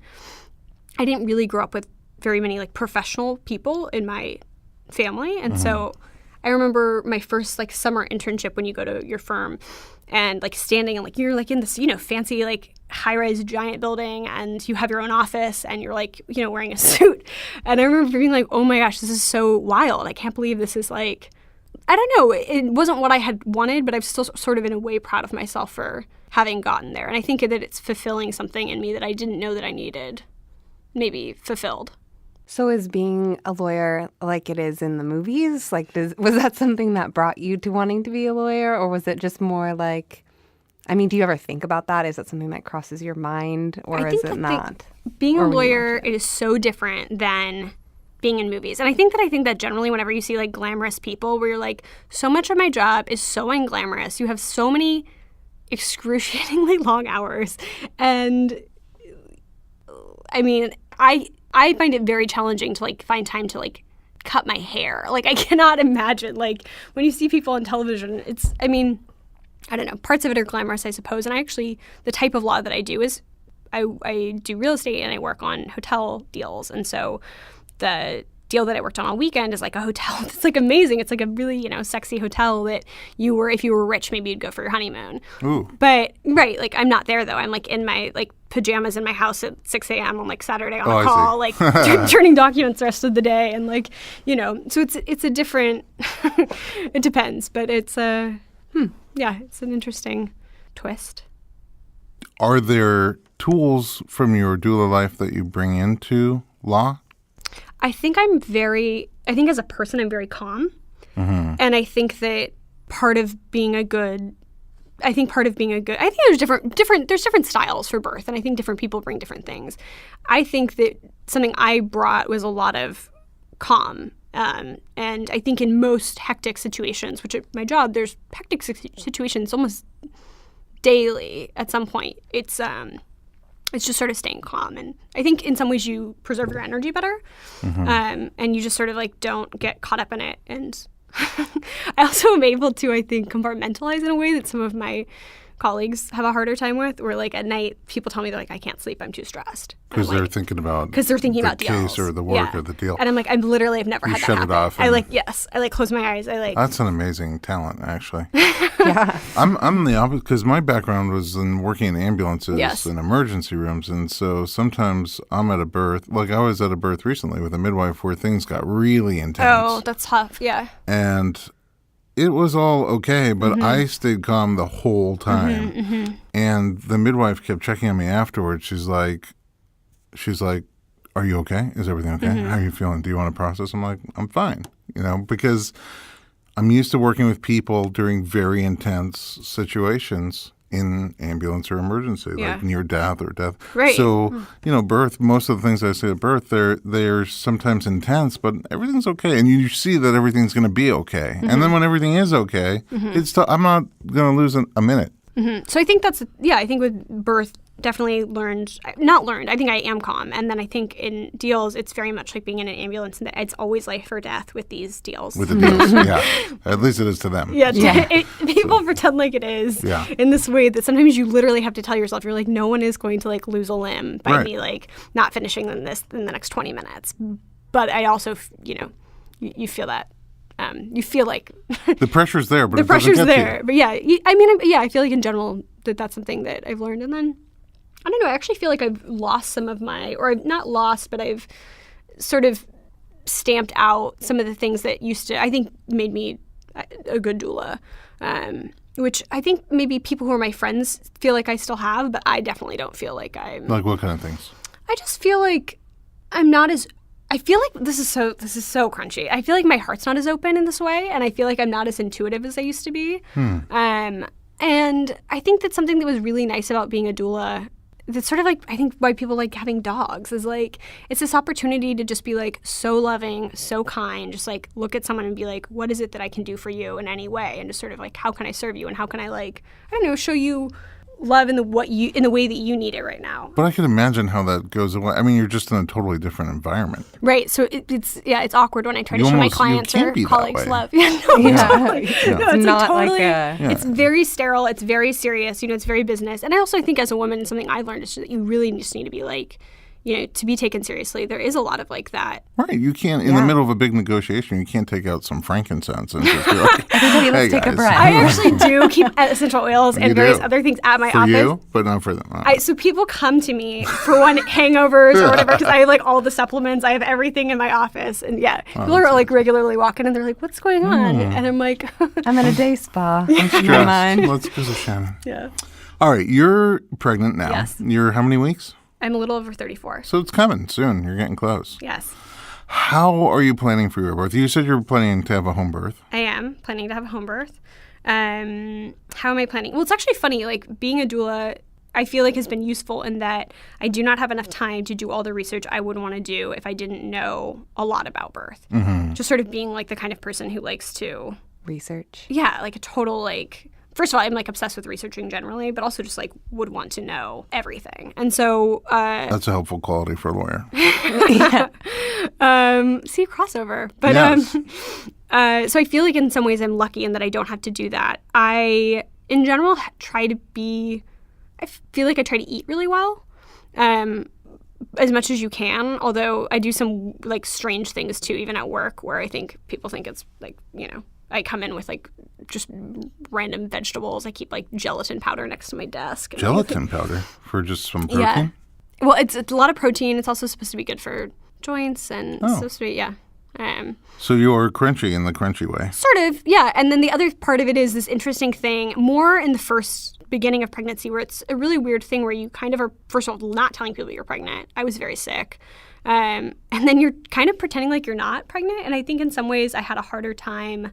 I didn't really grow up with very many like professional people in my family. And so I remember my first like summer internship when you go to your firm and like standing and like you're like in this, fancy like high-rise giant building and you have your own office and you're like, wearing a suit. And I remember being like, oh my gosh, this is so wild. I can't believe this is like, I don't know. It wasn't what I had wanted, but I'm still sort of in a way proud of myself for having gotten there. And I think that it's fulfilling something in me that I didn't know that I needed, maybe fulfilled. So is being a lawyer like it is in the movies? Like, was that something that brought you to wanting to be a lawyer? Or was it just more like, do you ever think about that? Is that something that crosses your mind? Or is it not? Being a lawyer, it is so different than being in movies. And I think that generally whenever you see like glamorous people where you're like, so much of my job is so unglamorous. You have so many excruciatingly long hours. And I mean, I find it very challenging to like find time to like cut my hair. Like I cannot imagine like when you see people on television, I don't know, parts of it are glamorous, I suppose. And the type of law that I do is I do real estate and I work on hotel deals. And so the deal that I worked on all weekend is like a hotel. It's like amazing. It's like a really, sexy hotel that if you were rich, maybe you'd go for your honeymoon. Ooh. But right, like I'm not there though. I'm like in my like pajamas in my house at 6 a.m. on like Saturday on a call, like turning documents the rest of the day. And like, so it's a different, it depends, but it's it's an interesting twist. Are there tools from your doula life that you bring into law? I think as a person, I'm very calm. Mm-hmm. And I think that part of being a good, I think there's different styles for birth. And I think different people bring different things. I think that something I brought was a lot of calm. And I think in most hectic situations, which at my job, there's hectic situations almost daily at some point. It's just sort of staying calm. And I think in some ways you preserve your energy better. Mm-hmm. And you just sort of like don't get caught up in it. And I also am able to, I think, compartmentalize in a way that some of my colleagues have a harder time with, where like at night people tell me they're like, I can't sleep, I'm too stressed. Because they're thinking about the case deals. or the work or the deal. And I'm like, I've never had that shut happen. it off. I close my eyes. That's an amazing talent, actually. Yeah. I'm the opposite, because my background was in working in ambulances Yes. and emergency rooms, and so sometimes I'm at a birth, like I was at a birth recently with a midwife where things got really intense. Oh, that's tough, yeah. And it was all okay, but I stayed calm the whole time. Mm-hmm. And the midwife kept checking on me afterwards. She's like, are you okay? Is everything okay? Mm-hmm. How are you feeling? Do you want to process? I'm like, I'm fine, because I'm used to working with people during very intense situations in ambulance or emergency, like near death or death. Right. So, birth, most of the things I say at birth, they're sometimes intense, but everything's okay. And you see that everything's going to be okay. Mm-hmm. And then when everything is okay, I'm not going to lose a minute. Mm-hmm. So I think I think with birth, definitely I think I am calm. And then I think in deals, it's very much like being in an ambulance, and it's always life or death with these deals. With the deals, yeah. At least it is to them. Yeah. People pretend like it is in this way that sometimes you literally have to tell yourself, you're like, no one is going to like lose a limb by me like not finishing this in the next 20 minutes. But I also, you feel that. You feel like the pressure's there, but the pressure's there. But I feel like in general that's something that I've learned. And then I don't know, I actually feel like I've lost some of I've not lost, but I've sort of stamped out some of the things that I think made me a good doula, which I think maybe people who are my friends feel like I still have, but I definitely don't feel like I'm. Like what kind of things? I just feel like I'm not as. I feel like this is so crunchy. I feel like my heart's not as open in this way, and I feel like I'm not as intuitive as I used to be. And I think that's something that was really nice about being a doula. That's sort of like, I think why people like having dogs is like, it's this opportunity to just be like so loving, so kind, just like look at someone and be like, what is it that I can do for you in any way? And just sort of like, how can I serve you? And how can I like, I don't know, show you love in the way that you need it right now. But I can imagine how that goes away. I mean, you're just in a totally different environment. Right. So it's awkward when I try to show my clients or colleagues love. Totally. It's not totally, like it's very sterile. It's very serious. It's very business. And I also think as a woman, something I learned is that you really just need to be like, to be taken seriously. There is a lot of like that. Right. You can't, in the middle of a big negotiation, you can't take out some frankincense and just be like, everybody, let's take a breath. I actually do keep essential oils and various other things at my office. For you, but not for them. So people come to me for hangovers or whatever, because I have like all the supplements. I have everything in my office. And people are like regularly walking and they're like, what's going on? And I'm like, I'm in a day spa. I'm stressed. Let's go to Shannon. Yeah. All right. You're pregnant now. Yes. You're how many weeks? I'm a little over 34. So it's coming soon. You're getting close. Yes. How are you planning for your birth? You said you're planning to have a home birth. I am planning to have a home birth. How am I planning? Well, it's actually funny. Like being a doula, I feel like has been useful in that I do not have enough time to do all the research I would want to do if I didn't know a lot about birth. Mm-hmm. Just sort of being like the kind of person who likes to research. Yeah, like a total like. First of all, I'm like obsessed with researching generally, but also just like would want to know everything. And so that's a helpful quality for a lawyer. See, crossover. But yes. So I feel like in some ways I'm lucky in that I don't have to do that. I, in general, I feel like I try to eat really well. as much as you can. Although I do some like strange things too, even at work, where I think people think it's like, I come in with like just random vegetables. I keep like gelatin powder next to my desk. Gelatin powder for just some protein? Yeah. Well, it's a lot of protein. It's also supposed to be good for joints and supposed to be, yeah. So you're crunchy in the crunchy way. Sort of, yeah. And then the other part of it is this interesting thing, more in the first beginning of pregnancy, where it's a really weird thing where you kind of are, first of all, not telling people you're pregnant. I was very sick. And then you're kind of pretending like you're not pregnant. And I think in some ways I had a harder time.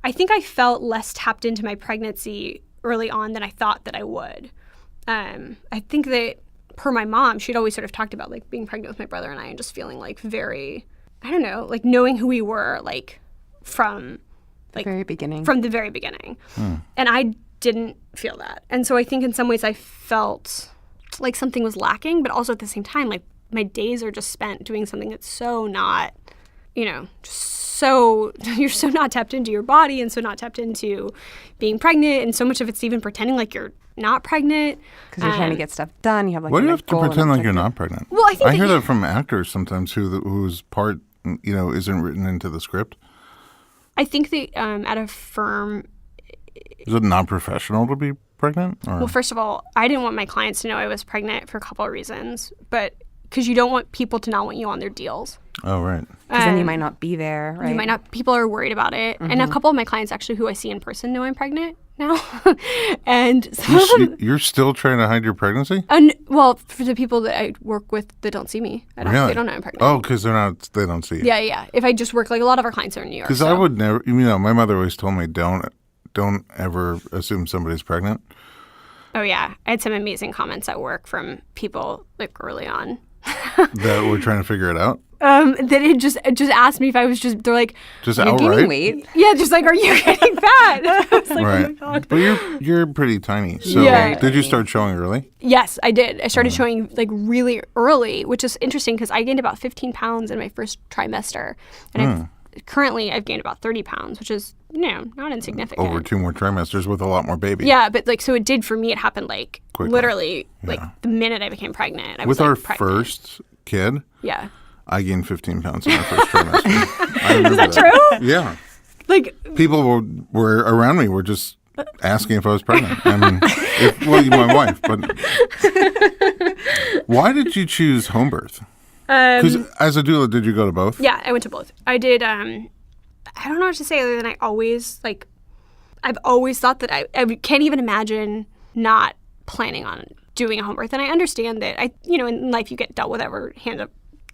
I think I felt less tapped into my pregnancy early on than I thought that I would. I think that per my mom, she'd always sort of talked about like being pregnant with my brother and I and just feeling like very, I don't know, like knowing who we were like from like the very beginning. From the very beginning. And I didn't feel that. And so I think in some ways I felt like something was lacking, but also at the same time, like my days are just spent doing something that's so not, just so you're so not tapped into your body and so not tapped into being pregnant, and so much of it's even pretending like you're not pregnant because you're trying to get stuff done. You have like why do you have to pretend like you're not pregnant? Well, I hear that from actors sometimes whose part isn't written into the script. I think that at a firm, is it not professional to be pregnant? Or? Well, first of all, I didn't want my clients to know I was pregnant for a couple of reasons, but because you don't want people to not want you on their deals. Oh, right. Because then you might not be there, right? You might not. People are worried about it. And a couple of my clients actually who I see in person know I'm pregnant now. And some of them... You're still trying to hide your pregnancy? Well, for the people that I work with that don't see me. They don't know I'm pregnant. Oh, because they don't see you. Yeah. If I just work, like a lot of our clients are in New York. Because I would never, my mother always told me, don't ever assume somebody's pregnant. Oh, yeah. I had some amazing comments at work from people like early on. That were trying to figure it out? That it just asked me if I was they're like, just are you outright? gaining weight? Yeah, just like, are you getting fat? I was like, right. Oh my God. But you're pretty tiny. So did you start showing early? Yes, I did. I started showing like really early, which is interesting because I gained about 15 pounds in my first trimester. And currently I've gained about 30 pounds, which is, not insignificant. Over 2 more trimesters with a lot more baby. Yeah, but like, so it did for me, it happened like quickly. Literally like the minute I became pregnant. I was with like, our pregnant. First kid, yeah, I gained 15 pounds in my first trimester. Is that true? Yeah. Like people were around me were just asking if I was pregnant. I mean, my wife, but why did you choose home birth? Because as a doula, did you go to both? Yeah, I went to both. I did. I don't know what to say other than I've always thought that I can't even imagine not planning on doing a home birth. And I understand that in life you get dealt with whatever hand of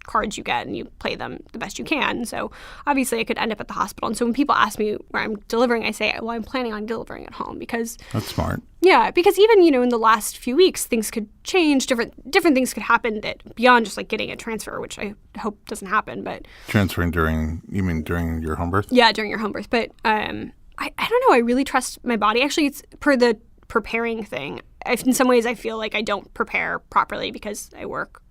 cards you get and you play them the best you can. So obviously I could end up at the hospital. And so when people ask me where I'm delivering, I say, well, I'm planning on delivering at home because that's smart. Yeah, because even, in the last few weeks, things could change. Different things could happen that beyond just like getting a transfer, which I hope doesn't happen. But transferring during your home birth? Yeah, during your home birth. But I don't know. I really trust my body. Actually, it's per the preparing thing. In some ways, I feel like I don't prepare properly because I work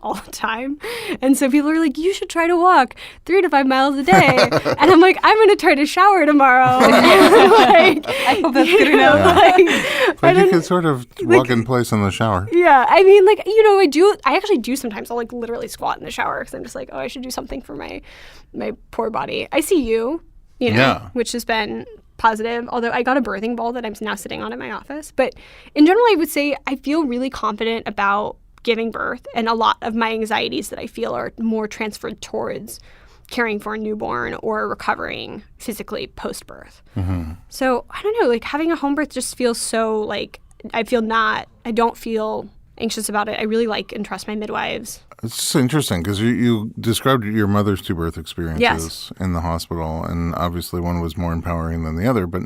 all the time. And so people are like, you should try to walk 3 to 5 miles a day. And I'm like, I'm going to try to shower tomorrow. I hope that's good enough. But you can sort of walk in place in the shower. Yeah. I mean, I actually do sometimes. I'll literally squat in the shower because I'm just like, oh, I should do something for my poor body. I see you, which has been positive, although I got a birthing ball that I'm now sitting on in my office. But in general, I would say I feel really confident about giving birth, and a lot of my anxieties that I feel are more transferred towards caring for a newborn or recovering physically post-birth. So I don't know, having a home birth just feels so I don't feel anxious about it. I really like and trust my midwives. It's just interesting because you described your mother's 2 birth experiences in the hospital, and obviously one was more empowering than the other, but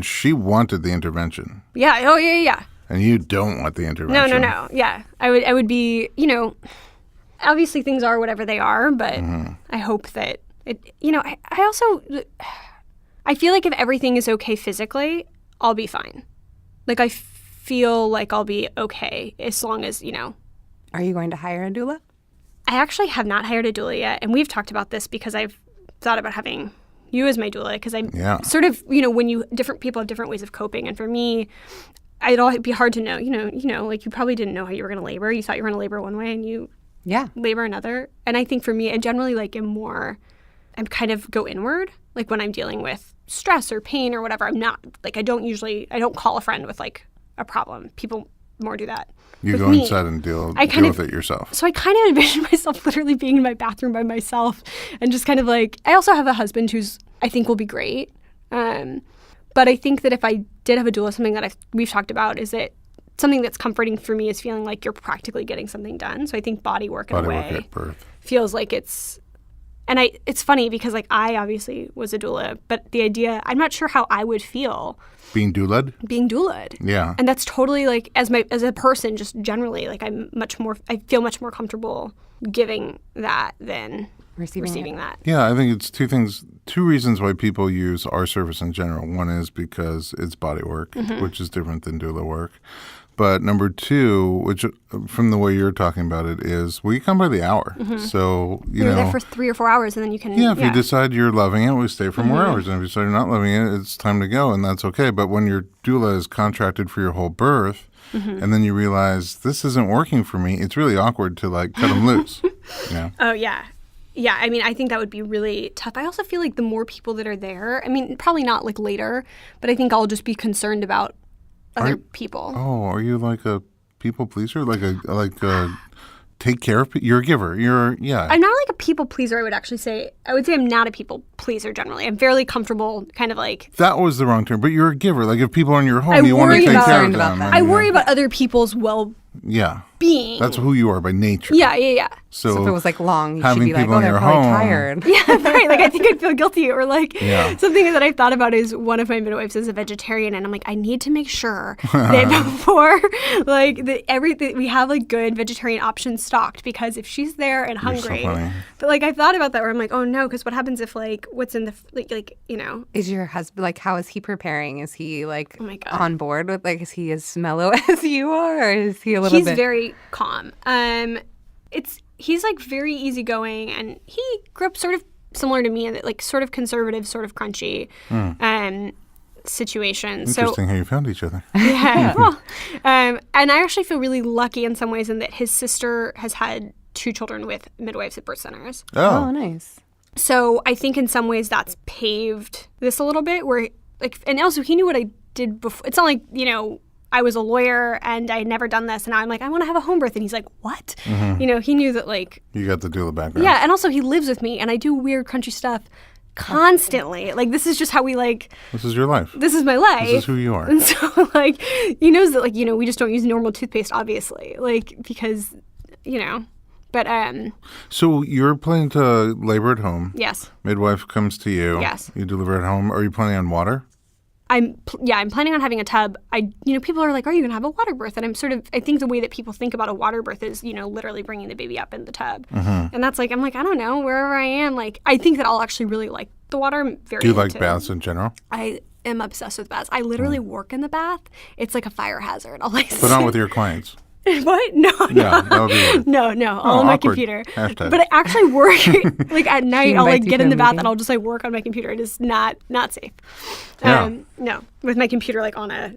she wanted the intervention. Yeah. Oh, yeah. And you don't want the intervention. No. Yeah. I would be, obviously things are whatever they are, but I hope that it, I feel like if everything is okay physically, I'll be fine. I feel like I'll be okay as long as, Are you going to hire a doula? I actually have not hired a doula yet. And we've talked about this because I've thought about having you as my doula because I'm sort of, when different people have different ways of coping. And for me, it'd be hard to know. Like you probably didn't know how you were going to labor. You thought you were going to labor one way and you labor another. And I think for me, I generally like I kind of go inward. Like when I'm dealing with stress or pain or whatever, I'm not like, I don't call a friend with like a problem. People more do that. You go inside and deal with it yourself. So I kind of envision myself literally being in my bathroom by myself and just kind of like, I also have a husband who's, I think will be great. But I think that if I did have a doula, something that we've talked about is that something that's comforting for me is feeling like you're practically getting something done. So I think body work in a way at birth feels like it's funny because like I obviously was a doula, but the idea, I'm not sure how I would feel being doulaed. Yeah. And that's totally like as a person, just generally, like I feel much more comfortable giving that than receiving that. Yeah, I think it's two reasons why people use our service in general. One is because it's body work, which is different than doula work. But number two, which from the way you're talking about it, is we come by the hour. So, you're there for 3 or 4 hours and then you can... Yeah, if you decide you're loving it, we stay for more hours. And if you decide you're not loving it, it's time to go, and that's okay. But when your doula is contracted for your whole birth, and then you realize this isn't working for me, it's really awkward to like cut them loose. Oh, yeah. Yeah, I mean, I think that would be really tough. I also feel like the more people that are there, I mean, probably not like later, but I think I'll just be concerned about other people. Oh, are you like a people pleaser? Like a take care of people? You're a giver. I'm not like a people pleaser, I would say I'm not a people pleaser generally. I'm fairly comfortable kind of like... That was the wrong term, but you're a giver. Like if people are in your home, you want to take care of them. I worry about other people's well-being. That's who you are by nature. Yeah. So if it was like long, you should having be like, people in they're your probably home. Yeah, tired. right. Like I think I'd feel guilty, or like something that I've thought about is one of my midwives is a vegetarian, and I'm like, I need to make sure that before like everything we have like good vegetarian options stocked, because if she's there and hungry, but like I thought about that where I'm like, oh no, because what happens if like what's in the like Is your husband like, how is he preparing? Is he like on board with like, is he as mellow as you are, or is he a little bit? He's very calm. He's like very easygoing, and he grew up sort of similar to me, like sort of conservative, sort of crunchy situation. Interesting how you found each other. Yeah. Well, and I actually feel really lucky in some ways in that his sister has had 2 children with midwives at birth centers. Oh, nice. So I think in some ways that's paved this a little bit, where like, and also he knew what I did before. It's not like, I was a lawyer and I had never done this, and now I'm like, I want to have a home birth, and he's like, what? He knew that like... You got the doula background. Yeah, and also he lives with me, and I do weird crunchy stuff constantly. Like, this is just how we like... This is your life. This is my life. This is who you are. And so like, he knows that like, we just don't use normal toothpaste, obviously. Like, because, but... So you're planning to labor at home. Yes. Midwife comes to you. Yes. You deliver at home. Are you planning on water? I'm planning on having a tub. People are like, are you going to have a water birth? And I think the way that people think about a water birth is, literally bringing the baby up in the tub. And that's like, I'm like, I don't know, wherever I am. Like, I think that I'll actually really like the water. I'm very Do you like baths in general? I am obsessed with baths. I literally work in the bath. It's like a fire hazard. But not with your clients. What? No. Yeah, that would be weird. No, all on my awkward. computer. Hashtag. But I actually work like at night. I'll like get in the bath meeting. and I'll just like work on my computer. It is not safe. Yeah. No, with my computer like on a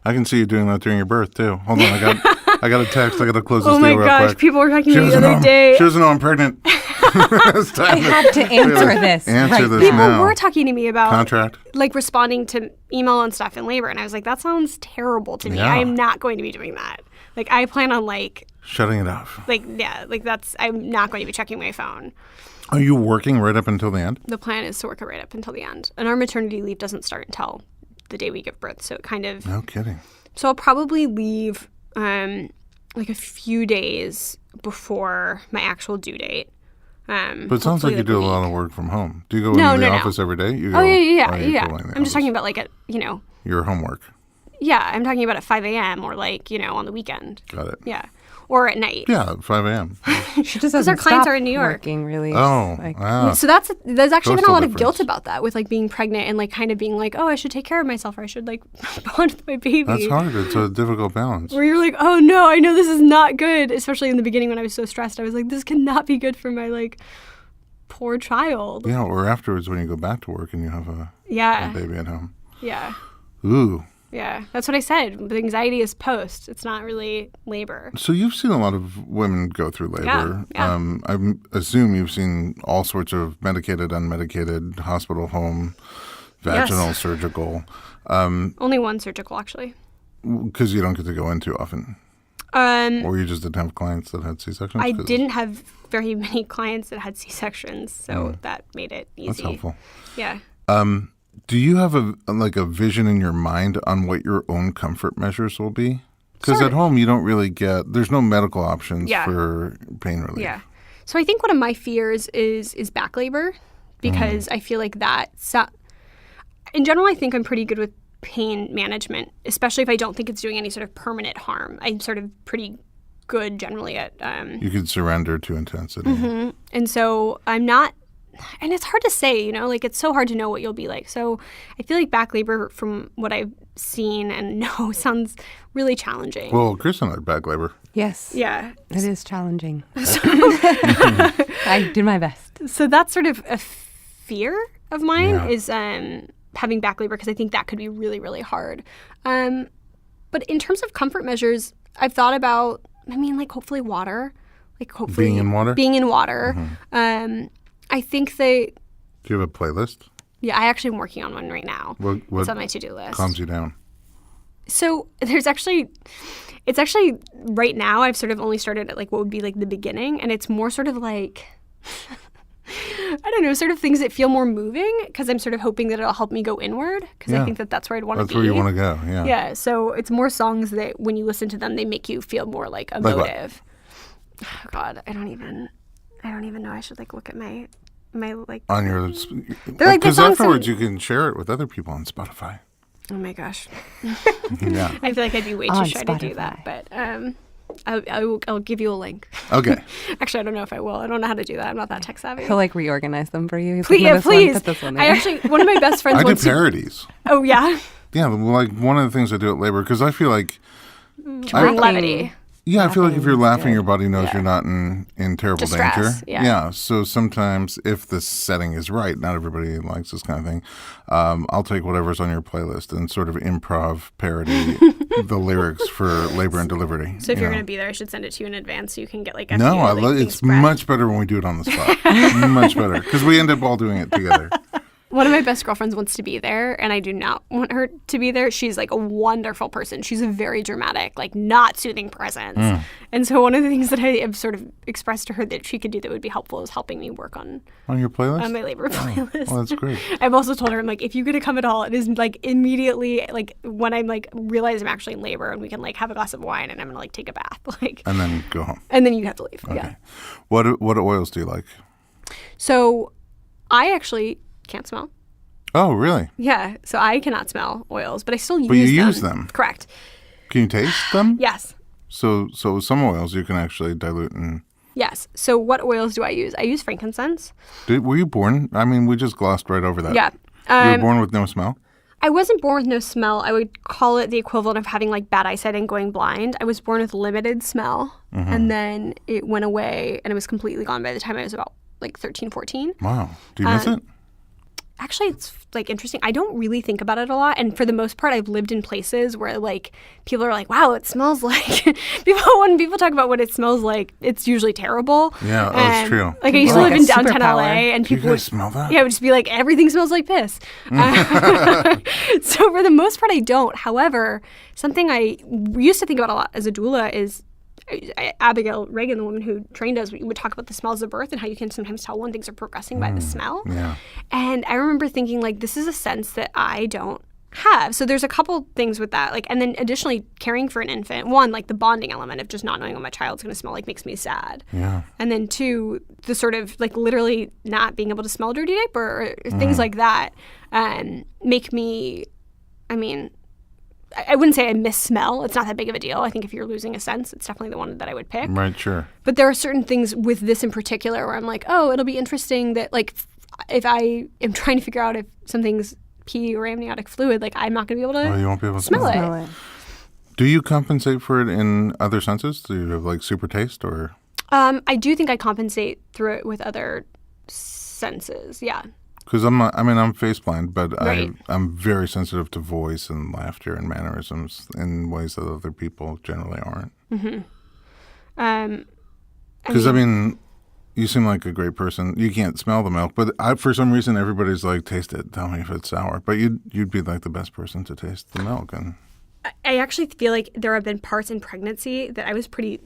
I can see you doing that during your birth too. Hold on, I got a text. I got to close this Oh my deal real gosh, quick. people were talking to me the other day. She doesn't know I'm pregnant. I had to answer this. Answer this People now. were talking to me about Contract. like responding to email and stuff in labor, and I was like, that sounds terrible to me. Yeah. I am not going to be doing that. Like, I plan on like shutting it off. I'm not going to be checking my phone. Are you working right up until the end? The plan is to work it right up until the end. And our maternity leave doesn't start until the day we give birth. So it kind of... No kidding. So I'll probably leave like a few days before my actual due date. But it sounds like you do a lot of work from home. Do you go into the office every day? You go, yeah. I'm just talking about like at, your homework. Yeah, I'm talking about at 5 a.m. or like, on the weekend. Got it. Yeah. Or at night. Yeah, at 5 a.m. She just Because our clients are in New York. Working really. Oh, wow. So there's actually been a Coastal lot of difference. guilt about that with like being pregnant and like kind of being like, oh, I should take care of myself, or I should like bond with my baby. That's hard. It's a difficult balance. Where you're like, oh no, I know this is not good. Especially in the beginning when I was so stressed, I was like, this cannot be good for my like poor child. Yeah, or afterwards when you go back to work and you have a baby at home. Yeah. Ooh. Yeah, that's what I said. The anxiety is post. It's not really labor. So you've seen a lot of women go through labor. Yeah. I assume you've seen all sorts of medicated, unmedicated, hospital, home, vaginal, Yes. surgical. Only one surgical, actually. Because you don't get to go in too often. Or you just didn't have clients that had C-sections? I didn't have very many clients that had C-sections, so that made it easy. That's helpful. Yeah. Do you have a vision in your mind on what your own comfort measures will be? Because at home you don't really there's no medical options for pain relief. Yeah. So I think one of my fears is back labor, because I feel like in general, I think I'm pretty good with pain management, especially if I don't think it's doing any sort of permanent harm. I'm sort of pretty good generally at... You could surrender to intensity. Mm-hmm. And so I'm not... And it's hard to say, like it's so hard to know what you'll be like. So I feel like back labor, from what I've seen and know, sounds really challenging. Well, Chris and I had back labor. Yes. Yeah. It is challenging. I did my best. So that's sort of a fear of mine is having back labor, because I think that could be really, really hard. But in terms of comfort measures, I've thought about, hopefully water. Hopefully Being in water? Being in water. I think Do you have a playlist? Yeah, I actually am working on one right now. What it's on my to-do list. Calms you down? So it's actually right now I've sort of only started at what would be the beginning, and it's more sort of I don't know, sort of things that feel more moving, because I'm sort of hoping that it'll help me go inward, because I think that's where I'd want to be. That's where you want to go, yeah. Yeah, so it's more songs that when you listen to them, they make you feel more emotive. Oh, God, I don't even know. I should look at my on your... They're because afterwards you can share it with other people on Spotify. Oh my gosh. Yeah. I feel like I'd be way too shy to do that, but I'll give you a link. Okay. Actually, I don't know if I will. I don't know how to do that. I'm not that tech savvy. He'll reorganize them for you. Please. Put this one there. One of my best friends I do wants parodies. Oh yeah. Yeah, one of the things I do at labor, because I feel like bring levity. Yeah, I feel like if you're laughing, your body knows you're not in terrible Distress, danger. yeah. So sometimes, if the setting is right, not everybody likes this kind of thing, I'll take whatever's on your playlist and sort of improv parody the lyrics for labor and delivery. So if you're going to be there, I should send it to you in advance so you can get a No, few, it's much better when we do it on the spot. Much better, because we end up all doing it together. One of my best girlfriends wants to be there, and I do not want her to be there. She's a wonderful person. She's a very dramatic, not soothing presence. And so one of the things that I have sort of expressed to her that she could do that would be helpful is helping me work on your playlist? On my labor playlist. Well, that's great. I've also told her, I'm if you're going to come at all, it is immediately, when I'm realize I'm actually in labor, and we can have a glass of wine, and I'm going to take a bath. And then go home. And then you have to leave. Okay. Yeah. What oils do you like? So I actually can't smell. Oh, really? Yeah. So I cannot smell oils, but I still use them. But you use them? Correct. Can you taste them? Yes. So some oils you can actually dilute and... Yes. So what oils do I use? I use frankincense. Were you born... we just glossed right over that. Yeah. You were born with no smell? I wasn't born with no smell. I would call it the equivalent of having bad eyesight and going blind. I was born with limited smell, and then it went away, and it was completely gone by the time I was about 13, 14. Wow. Do you miss it? Actually, it's interesting. I don't really think about it a lot, and for the most part, I've lived in places where people are wow, it smells like when people talk about what it smells like, it's usually terrible. Yeah, that's true. I used to live in downtown LA, and people would smell that. Yeah, it would just be everything smells like piss. So for the most part, I don't. However, something I used to think about a lot as a doula is. Abigail Reagan, the woman who trained us, we would talk about the smells of birth and how you can sometimes tell when things are progressing by the smell. Yeah. And I remember thinking, this is a sense that I don't have. So there's a couple things with that. And then additionally, caring for an infant, one, the bonding element of just not knowing what my child's going to smell like makes me sad. Yeah. And then two, the sort of literally not being able to smell a dirty diaper or things like that make me, I wouldn't say I miss smell. It's not that big of a deal. I think if you're losing a sense, it's definitely the one that I would pick. Right, sure. But there are certain things with this in particular where I'm it'll be interesting that, if I am trying to figure out if something's pee or amniotic fluid, I'm not going to be able to you won't be able to smell it. Do you compensate for it in other senses? Do you have, super taste or? I do think I compensate through it with other senses, yeah. Because I'm face blind, but Right. I'm very sensitive to voice and laughter and mannerisms in ways that other people generally aren't. Because, you seem like a great person. You can't smell the milk, but for some reason, everybody's like, taste it. Tell me if it's sour. But you'd be like the best person to taste the milk. And I actually feel like there have been parts in pregnancy that I was pretty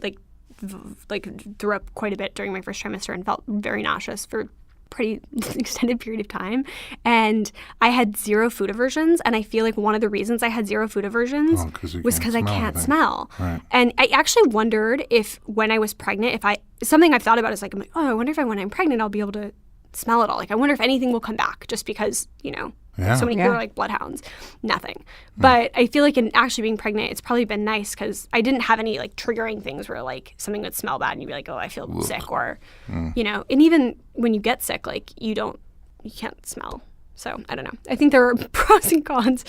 threw up quite a bit during my first trimester and felt very nauseous for pretty extended period of time. And I had zero food aversions. And I feel like one of the reasons I had zero food aversions was because I can't smell. Right. And I actually wondered if when I was pregnant, something I've thought about is like, I'm like, oh, I wonder if when I'm pregnant, I'll be able to smell it all. Like, I wonder if anything will come back just because, so many people are like bloodhounds. Nothing. But I feel like in actually being pregnant, it's probably been nice because I didn't have any like triggering things where like something would smell bad and you'd be like, oh, I feel sick or, and even when you get sick, like you can't smell. So I don't know. I think there are pros and cons.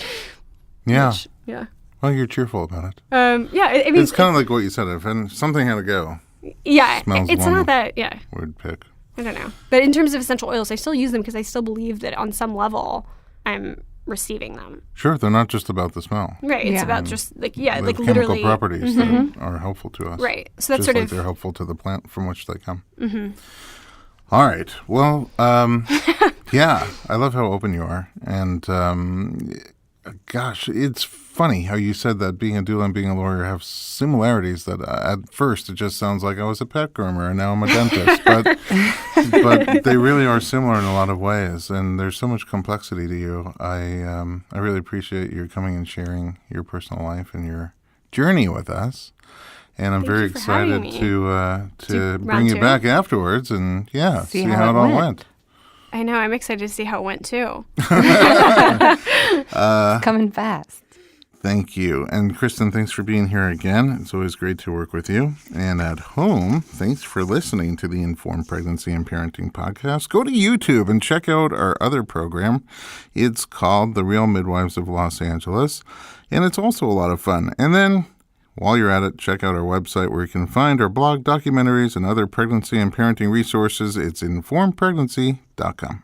Yeah. Yeah. Well, you're cheerful about it. It's kind of like what you said. If something had to go. Yeah. Smells it's not that, yeah. Weird pick. I don't know. But in terms of essential oils, I still use them because I still believe that on some level I'm receiving them. Sure, they're not just about the smell. Right. It's about just like literally chemical properties that are helpful to us. Right. So that's just sort of they're helpful to the plant from which they come. Mm-hmm. All right. Well, yeah, I love how open you are, and gosh, it's funny how you said that being a doula and being a lawyer have similarities that at first it just sounds like I was a pet groomer and now I'm a dentist. But they really are similar in a lot of ways, and there's so much complexity to you. I really appreciate you coming and sharing your personal life and your journey with us. And I'm very excited to bring you back afterwards and see how it all went. I know. I'm excited to see how it went, too. It's coming fast. Thank you. And Kristen, thanks for being here again. It's always great to work with you. And at home, thanks for listening to the Informed Pregnancy and Parenting podcast. Go to YouTube and check out our other program. It's called The Real Midwives of Los Angeles. And it's also a lot of fun. And then while you're at it, check out our website where you can find our blog, documentaries, and other pregnancy and parenting resources. It's informedpregnancy.com.